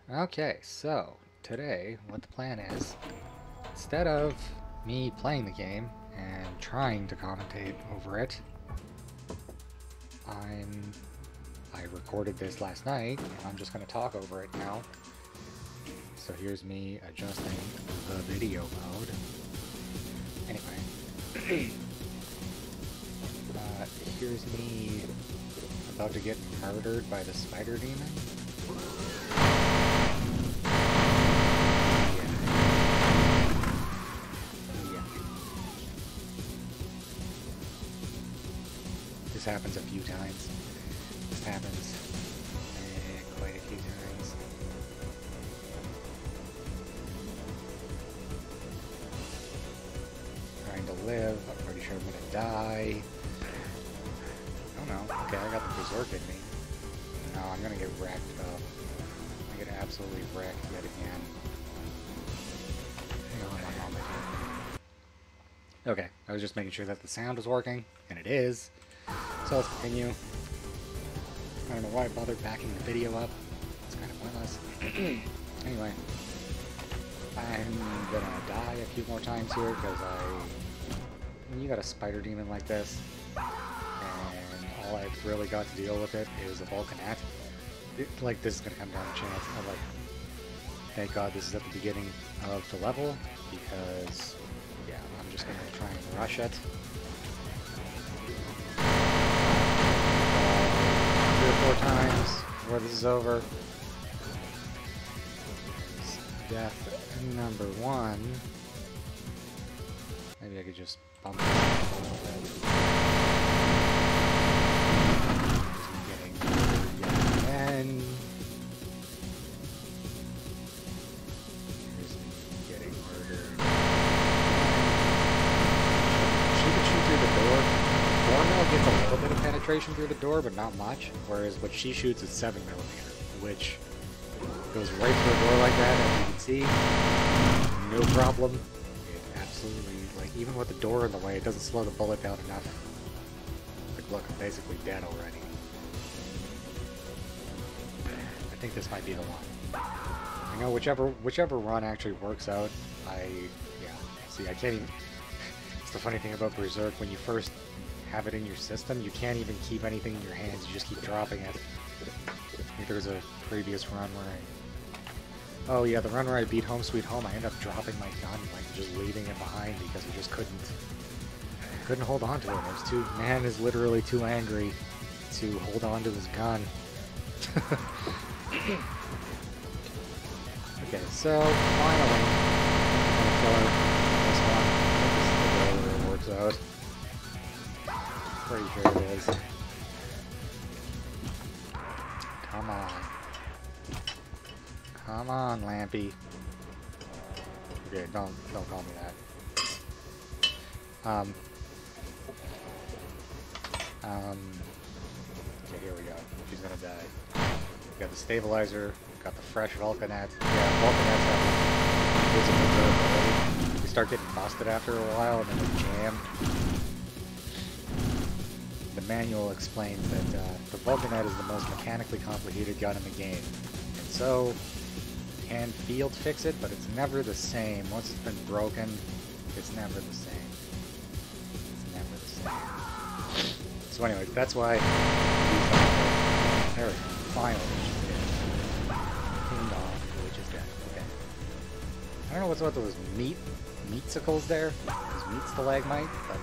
Okay, so today what the plan is, instead of me playing the game and trying to commentate over it, I recorded this last night and I'm just going to talk over it now. So here's me adjusting the video mode. Anyway, here's me about to get murdered by the spider demon. This happens a few times. This happens quite a few times. Trying to live. I'm pretty sure I'm gonna die. Oh no. Okay, I got the berserk in me. No, I'm gonna get wrecked though. I'm gonna get absolutely wrecked yet again. Hang on one moment here. Okay, I was just making sure that the sound was working, and it is. So let's continue. I don't know why I bothered backing the video up. It's kind of pointless. Anyway, I'm gonna die a few more times here because when you got a spider demon like this, and all I've really got to deal with it is a Vulcanet. Like, this is gonna come down to chance. I'm like, thank God this is at the beginning of the level, because yeah, I'm just gonna try and rush it. 3 or 4 times before this is over. Death number 1. Maybe I could just bump it a little bit. Getting murdered yet again. Here's me getting murdered. She can shoot through the door. Formel gets a little bit of penetration through the door, but not much. Whereas what she shoots is 7mm, which goes right through a door like that, as you can see. No problem. It absolutely, like, even with the door in the way, it doesn't slow the bullet down enough. Like, look, I'm basically dead already. I think this might be the one. I know whichever run actually works out, yeah. See, I can't even... It's the funny thing about Berserk, when you first have it in your system, you can't even keep anything in your hands, you just keep dropping it. I think there was a previous run where oh yeah, the run where I beat Home Sweet Home, I ended up dropping my gun, like just leaving it behind because I just couldn't hold on to it. Man is literally too angry to hold on to his gun. Okay, so finally, I'm gonna kill her. This one. This is the way where it works out. Pretty sure it is. Come on. Come on, Lampy. Okay, don't call me that. Okay, here we go. She's gonna die. Got the stabilizer, got the fresh Vulcanet. Yeah, Vulcanets have visible durability. They start getting busted after a while and then they jam. The manual explains that the Vulcanet is the most mechanically complicated gun in the game. And so, you can field fix it, but it's never the same. Once it's been broken, it's never the same. It's never the same. So anyway, that's why there we go. Finally, she's dead. Ding dong, which is dead. Okay. I don't know what's about those meatsicles there. Those meat stalagmite, but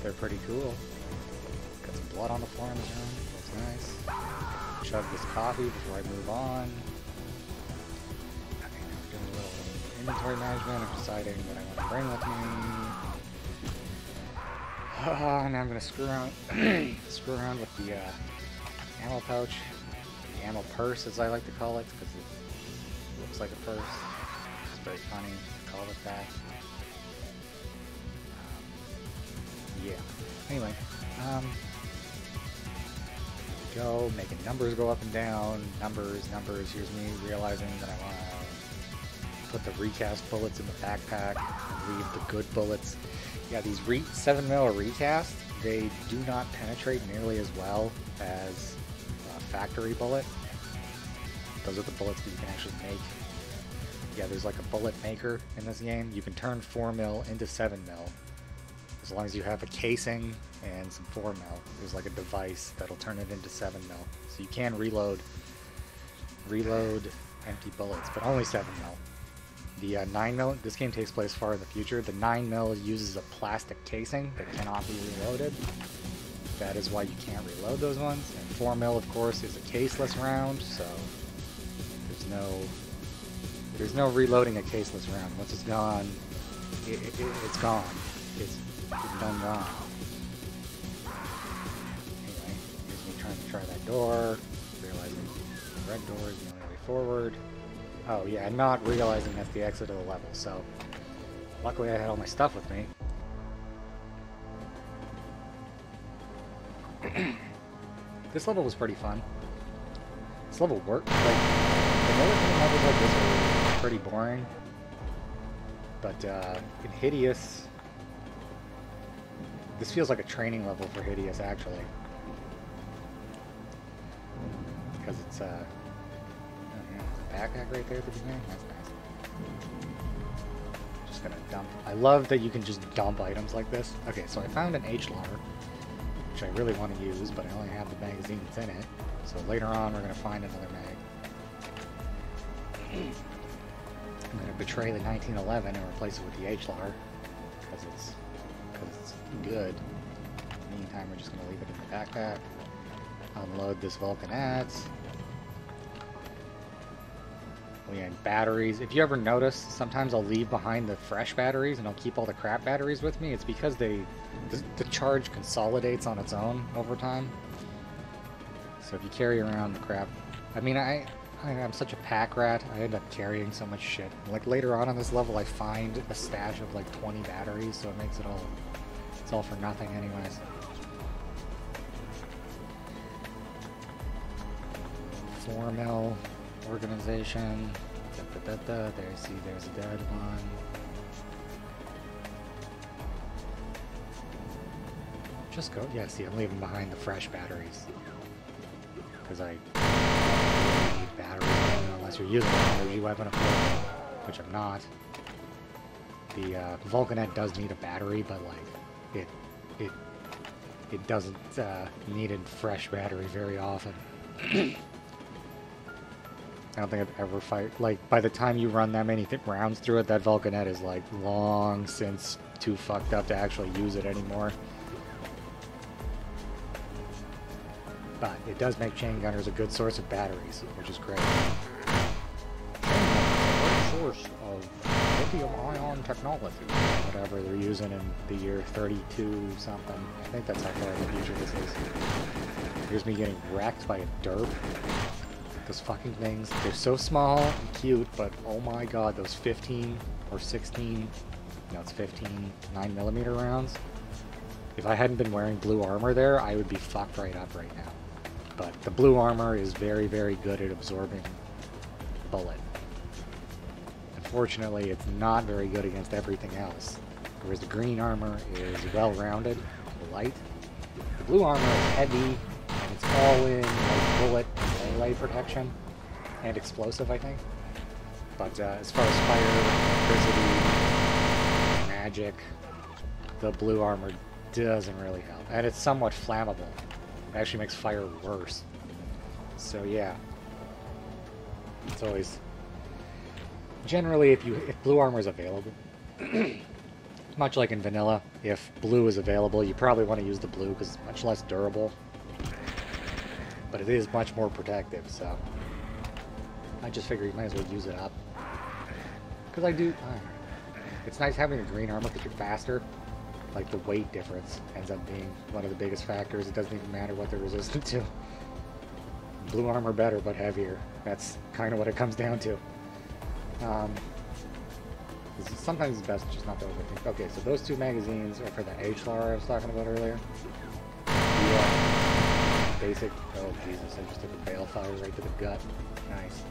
they're pretty cool. Got some blood on the floor in this room. Looks nice. Chug this coffee before I move on. Okay, now we're doing a little inventory management. I'm deciding what I want to bring with me. Now I'm gonna screw around with the ammo pouch, the ammo purse, as I like to call it, because it looks like a purse. It's very funny to call it that. Yeah. Anyway, go, making numbers go up and down, numbers, here's me realizing that I want to put the recast bullets in the backpack and leave the good bullets. Yeah, these 7mm recast, they do not penetrate nearly as well as a factory bullet. Those are the bullets that you can actually make. Yeah, there's like a bullet maker in this game. You can turn 4mm into 7mm. As long as you have a casing and some 4mm. There's like a device that'll turn it into 7mm. So you can reload empty bullets, but only 7mm. The 9mm, this game takes place far in the future. The 9mm uses a plastic casing that cannot be reloaded. That is why you can't reload those ones. And 4mm, of course, is a caseless round, so there's no reloading a caseless round. Once it's gone, it's gone. It's done gone. Anyway, here's me trying to try that door, realizing the red door is the only way forward. Oh yeah, not realizing that's the exit of the level, so luckily I had all my stuff with me. This level was pretty fun. This level worked. Like, the military levels like this are pretty boring. But in Hideous, this feels like a training level for Hideous, actually. Because it's a backpack right there at the beginning. That's nice. Just gonna dump. I love that you can just dump items like this. Okay, so I found an HLAR, which I really want to use, but I only have the magazine that's in it. So later on, we're gonna find another mag. I'm gonna betray the 1911 and replace it with the HLAR because it's good. In the meantime, we're just gonna leave it in the backpack. Unload this Vulcanette. Oh yeah, and batteries. If you ever notice, sometimes I'll leave behind the fresh batteries and I'll keep all the crap batteries with me. It's because the charge consolidates on its own over time. So if you carry around the crap, I mean, I'm such a pack rat. I end up carrying so much shit. Like later on in this level, I find a stash of like 20 batteries, so it makes it all, it's all for nothing anyways. Formal organization. There, see, there's a dead one. Just go. Yeah, see, I'm leaving behind the fresh batteries because I don't need batteries unless you're using an energy weapon, of course, which I'm not. The Vulcanette does need a battery, but like it doesn't need a fresh battery very often. I don't think I've ever fired. Like, by the time you run that many rounds through it, that Vulcanette is, like, long since too fucked up to actually use it anymore. But it does make chain gunners a good source of batteries, which is great. Chain gunners are a great source of lithium-ion technology, whatever they're using in the year 32 something. I think that's how far in the future this is. Here's me getting wrecked by a derp. Those fucking things, they're so small and cute, but oh my god, those 15 or 16, no, it's 15 9mm rounds. If I hadn't been wearing blue armor there, I would be fucked right up right now. But the blue armor is very, very good at absorbing bullet. Unfortunately, it's not very good against everything else. Whereas the green armor is well-rounded, light. The blue armor is heavy, and it's all in like bullet melee protection and explosive, I think. But as far as fire, electricity, magic, the blue armor doesn't really help. And it's somewhat flammable. It actually makes fire worse. So yeah. It's always... Generally, if blue armor is available, much like in vanilla, if blue is available, you probably want to use the blue because it's much less durable. But it is much more protective, so I just figure you might as well use it up. Because I do... it's nice having a green armor because you're faster. Like, the weight difference ends up being one of the biggest factors. It doesn't even matter what they're resistant to. Blue armor better, but heavier. That's kind of what it comes down to. Sometimes it's best just not to overthink. Okay, so those two magazines are for the HLAR I was talking about earlier. Yeah. Basic... Oh, Jesus, I just took a balefire right to the gut. Nice.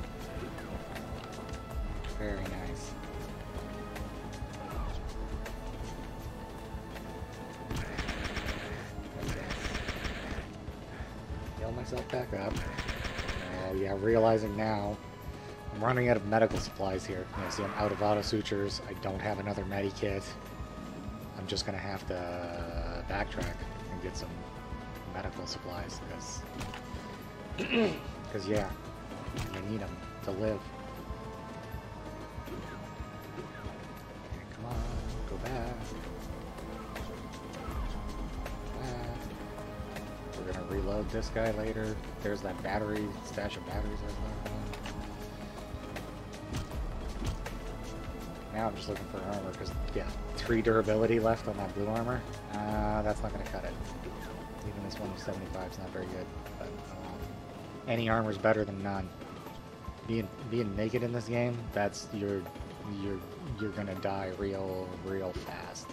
Very nice. Heal myself back up. Oh yeah, realizing now, I'm running out of medical supplies here. You know, see, I'm out of auto sutures. I don't have another medikit. I'm just gonna have to backtrack and get some medical supplies, because yeah, you need them to live. Okay, come on, go back. We're gonna reload this guy later. There's that battery, stash of batteries I was looking for. Now I'm just looking for armor, because, yeah, 3 durability left on that blue armor. That's not gonna cut it. Even this 1 of 75 is not very good, but any armor's better than none. Being naked in this game, that's you're gonna die real fast.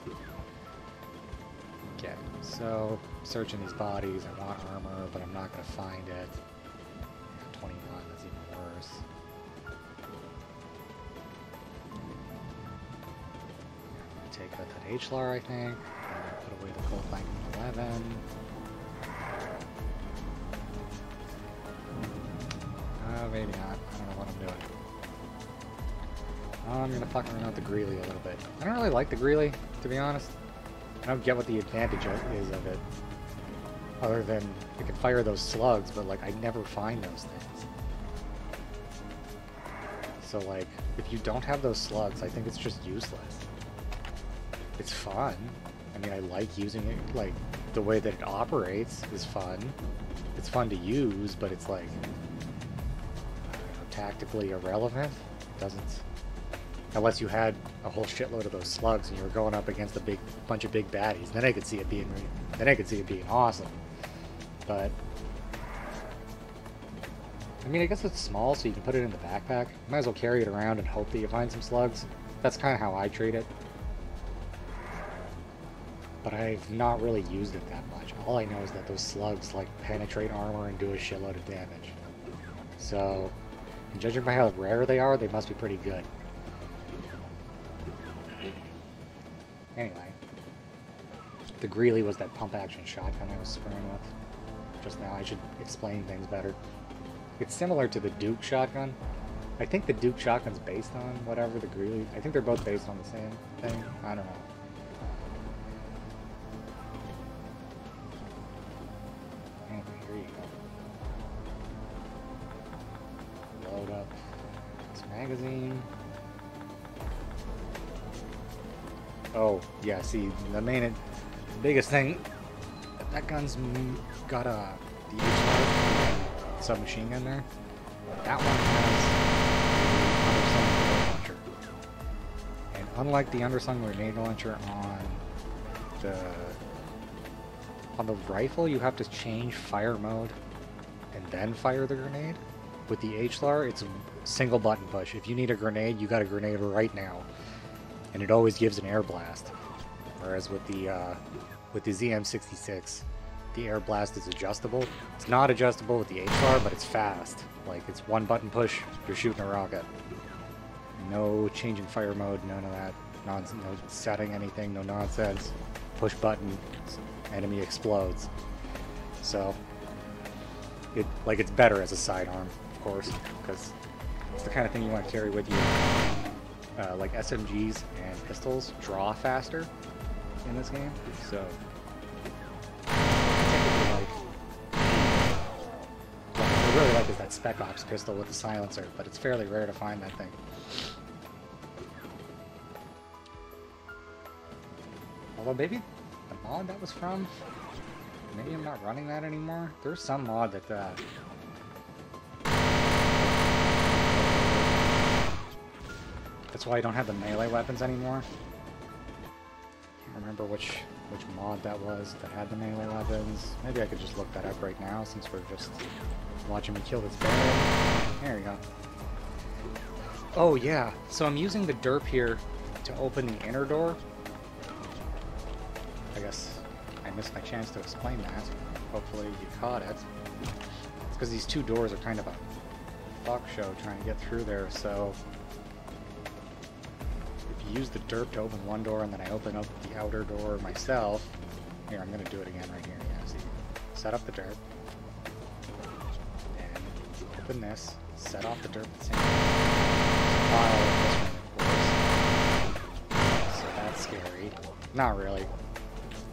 Okay, so searching these bodies, I want armor, but I'm not gonna find it. Yeah, 21, that's even worse. I'm gonna take out that HLAR, I think. I'm gonna put away the cold plank 11. Maybe not. I don't know what I'm doing. I'm gonna fuck around with the Greeley a little bit. I don't really like the Greeley, to be honest. I don't get what the advantage is of it. Other than it can fire those slugs, but like I never find those things. So like, if you don't have those slugs, I think it's just useless. It's fun. I mean, I like using it, like, the way that it operates is fun. It's fun to use, but it's like, tactically irrelevant. It doesn't, unless you had a whole shitload of those slugs and you were going up against a bunch of big baddies, then I could see it being awesome. But I mean, I guess it's small, so you can put it in the backpack. You might as well carry it around and hope that you find some slugs. That's kind of how I treat it. But I've not really used it that much. All I know is that those slugs like penetrate armor and do a shitload of damage. So, and judging by how rare they are, they must be pretty good. Anyway, the Greeley was that pump action shotgun I was spraying with just now. I should explain things better. It's similar to the Duke shotgun. I think the Duke shotgun's based on whatever the Greeley. I think they're both based on the same thing. I don't know. Anyway, here you go. Load up this magazine. Oh, yeah, see, the biggest thing, that gun's got the HLAR submachine gun there. That one has the underslung grenade launcher. And unlike the underslung grenade launcher on the rifle, you have to change fire mode and then fire the grenade. With the HLAR, it's a single button push. If you need a grenade, you got a grenade right now. And it always gives an air blast. Whereas with the ZM66, the air blast is adjustable. It's not adjustable with the HLAR, but it's fast. Like, it's one button push, you're shooting a rocket. No changing fire mode, none of that. No setting anything, no nonsense. Push button, enemy explodes. So, it's better as a sidearm, of course, because it's the kind of thing you want to carry with you. Like SMGs and pistols draw faster in this game, so what I really like is that Spec Ops pistol with the silencer, but it's fairly rare to find that thing. Although maybe the mod that was from, maybe I'm not running that anymore. There's some mod that that's why I don't have the melee weapons anymore. Can't remember which mod that was that had the melee weapons. Maybe I could just look that up right now since we're just watching me kill this bear. There we go. Oh yeah, so I'm using the derp here to open the inner door. I guess I missed my chance to explain that. Hopefully you caught it. It's because these two doors are kind of a fuck show trying to get through there, so use the derp to open one door and then I open up the outer door myself. Here, I'm going to do it again right here. Yeah, see, set up the derp and open this, set off the dirt at the same time. File in this one, of course. So that's scary. Not really.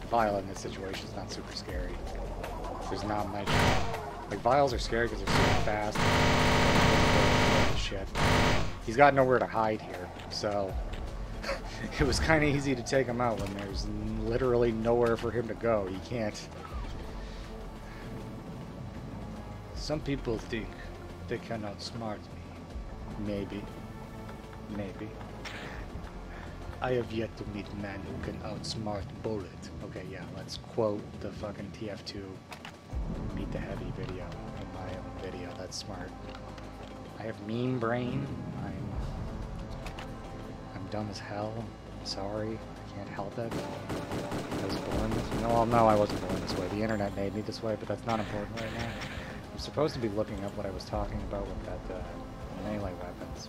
Vile in this situation is not super scary. There's not much. Like, vials are scary because they're super fast. And shit. He's got nowhere to hide here, so it was kind of easy to take him out when there's literally nowhere for him to go. He can't. Some people think they can outsmart me. Maybe. Maybe. I have yet to meet a man who can outsmart Bullet. Okay, yeah, let's quote the fucking TF2 Meet the Heavy video in my own video. That's smart. I have meme brain. I'm dumb as hell. I'm sorry. I can't help it. I was born this way. No, well, no, I wasn't born this way. The internet made me this way, but that's not important right now. I'm supposed to be looking up what I was talking about with that melee weapons.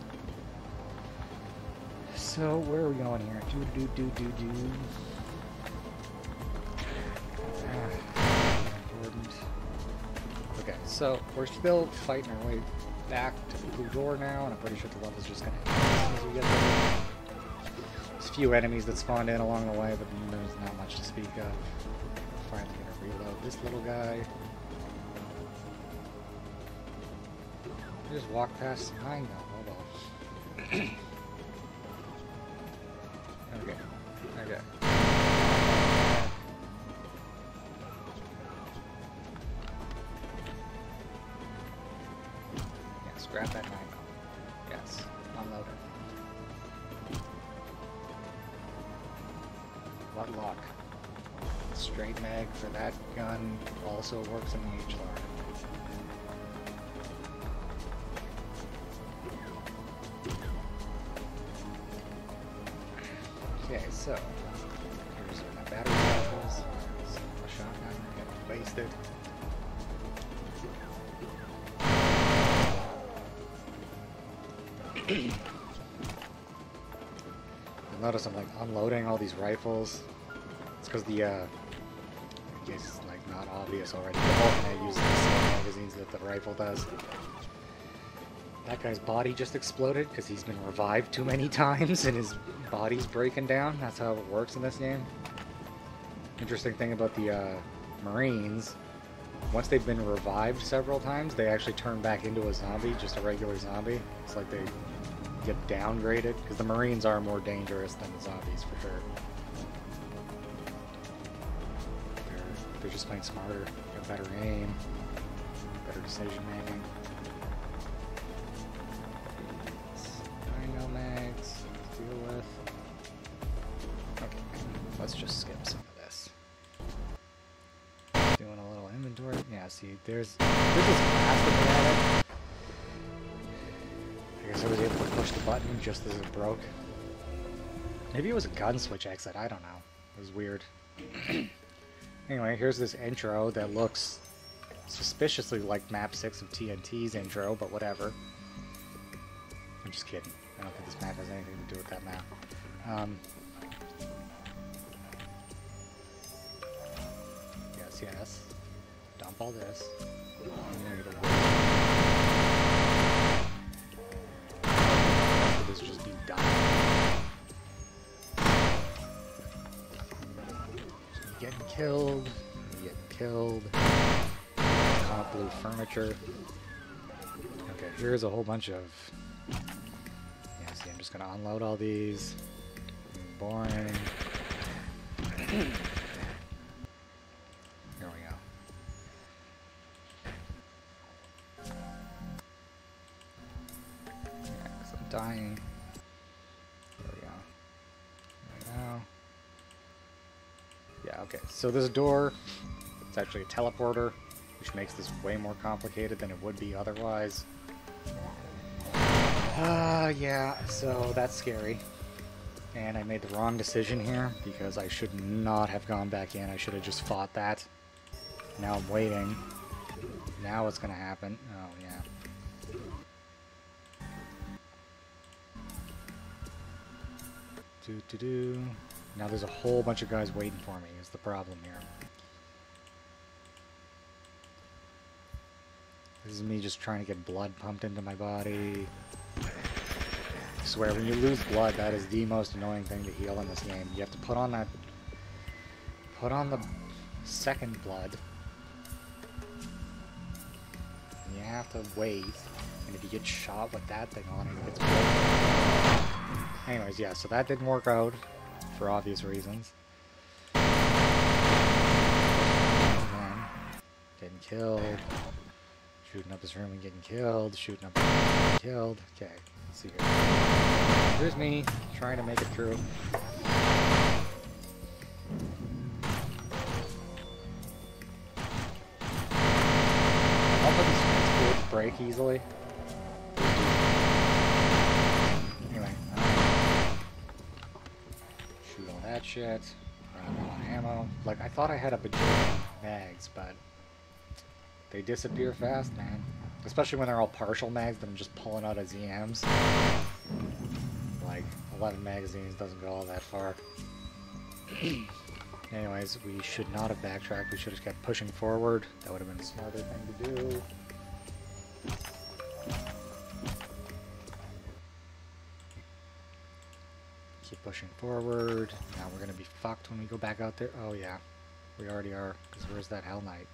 So, where are we going here? Important. Okay, so we're still fighting our way back to the blue door now, and I'm pretty sure the level's just gonna end as soon as we get there. There's a few enemies that spawned in along the way, but there's not much to speak of. Finally gonna reload this little guy. Just walk past behind now. Hold on. Okay. Okay. Yes, grab that knife. Yes, unload it. What luck. Straight mag for that gun also works in the HLR. Okay, so here's where my battery rifles. A shotgun, getting wasted. You'll notice I'm like unloading all these rifles. It's because the I guess it's like not obvious already. The alternate uses the same magazines that the rifle does. That guy's body just exploded because he's been revived too many times and his body's breaking down. That's how it works in this game. Interesting thing about the Marines, once they've been revived several times, they actually turn back into a zombie, just a regular zombie. It's like they get downgraded because the Marines are more dangerous than the zombies for sure. They're just playing smarter, got better aim, better decision making. Dino mags to deal with. Okay, let's just skip some of this. Doing a little inventory. Yeah, see, there's this glass that we added. I guess I was able to push the button just as it broke. Maybe it was a gun switch exit. I don't know. It was weird. Anyway, here's this intro that looks suspiciously like map 6 of TNT's intro, but whatever. I'm just kidding. I don't think this map has anything to do with that map. Yes, yes. Dump all this. This just be done. Getting killed. Getting killed. Top blue furniture. Okay, here's a whole bunch of. Yeah, see, I'm just gonna unload all these. Boring. Here we go. Yeah, 'cause I'm dying. There we go. There we go. Yeah, okay. So there's a door. It's actually a teleporter, which makes this way more complicated than it would be otherwise. Yeah, so that's scary. And I made the wrong decision here, because I should not have gone back in. I should have just fought that. Now I'm waiting. Now what's gonna happen? Oh, yeah. Now there's a whole bunch of guys waiting for me, is the problem here. This This is me just trying to get blood pumped into my body. I swear, when you lose blood, that is the most annoying thing to heal in this game. You have to put on the second blood. And you have to wait. And if you get shot with that thing on it, it gets broken. Anyways, yeah, so that didn't work out for obvious reasons. Getting killed. Shooting up this room and getting killed. Shooting up this room and getting killed. Okay, let's see here. Here's me trying to make it through. All of these boards break easily. Anyway, shoot all that shit. Run low on ammo. Like, I thought I had a bajillion mags, but they disappear fast, man. Especially when they're all partial mags that I'm just pulling out of ZMs. Like, 11 magazines doesn't go all that far. Anyways, we should not have backtracked. We should have kept pushing forward. That would have been a smarter thing to do. Keep pushing forward. Now we're going to be fucked when we go back out there. Oh, yeah. We already are. Because where's that Hell Knight?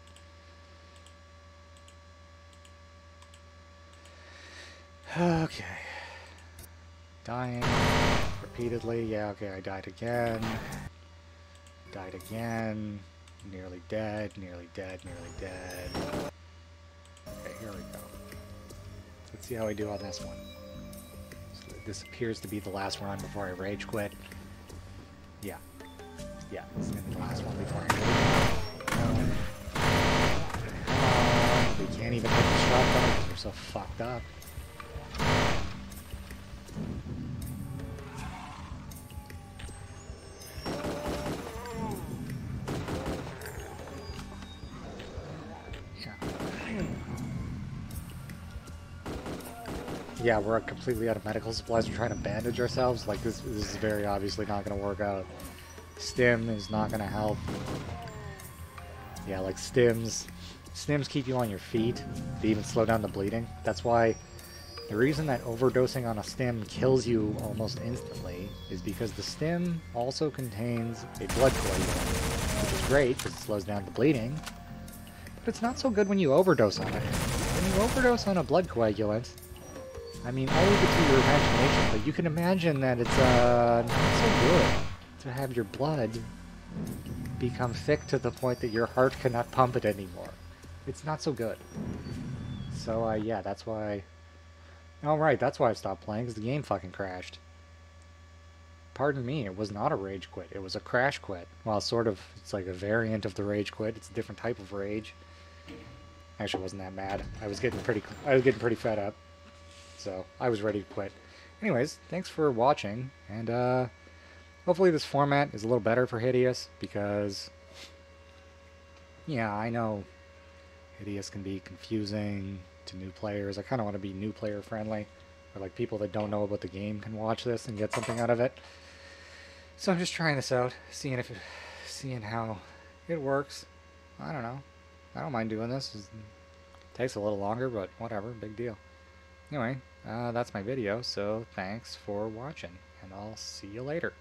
Okay. Dying repeatedly. Yeah, okay, I died again. Died again. Nearly dead, nearly dead, nearly dead. Okay, here we go. Let's see how I do on this one. So this appears to be the last run before I rage quit. Yeah. Yeah, this is going to be the last one before I rage quit. We can't even hit the shotgun because we're so fucked up. Yeah, we're completely out of medical supplies. We're trying to bandage ourselves. Like, this is very obviously not going to work out. Stim is not going to help. Yeah, like stims keep you on your feet. They even slow down the bleeding. That's why the reason that overdosing on a stim kills you almost instantly is because the stim also contains a blood coagulant, which is great because it slows down the bleeding. But it's not so good when you overdose on it. When you overdose on a blood coagulant, I mean, I'll leave it to your imagination, but you can imagine that it's not so good to have your blood become thick to the point that your heart cannot pump it anymore. It's not so good. So, yeah, that's why... Oh, right, that's why I stopped playing, because the game fucking crashed. Pardon me, it was not a rage quit. It was a crash quit. Well, sort of, it's like a variant of the rage quit. It's a different type of rage. Actually, it wasn't that bad. I was getting pretty fed up. So, I was ready to quit. Anyways, thanks for watching, and hopefully this format is a little better for Hideous, because, yeah, I know Hideous can be confusing to new players. I kind of want to be new player friendly, or like people that don't know about the game can watch this and get something out of it. So I'm just trying this out, seeing how it works. I don't know. I don't mind doing this. It takes a little longer, but whatever, big deal. Anyway, that's my video, so thanks for watching, and I'll see you later.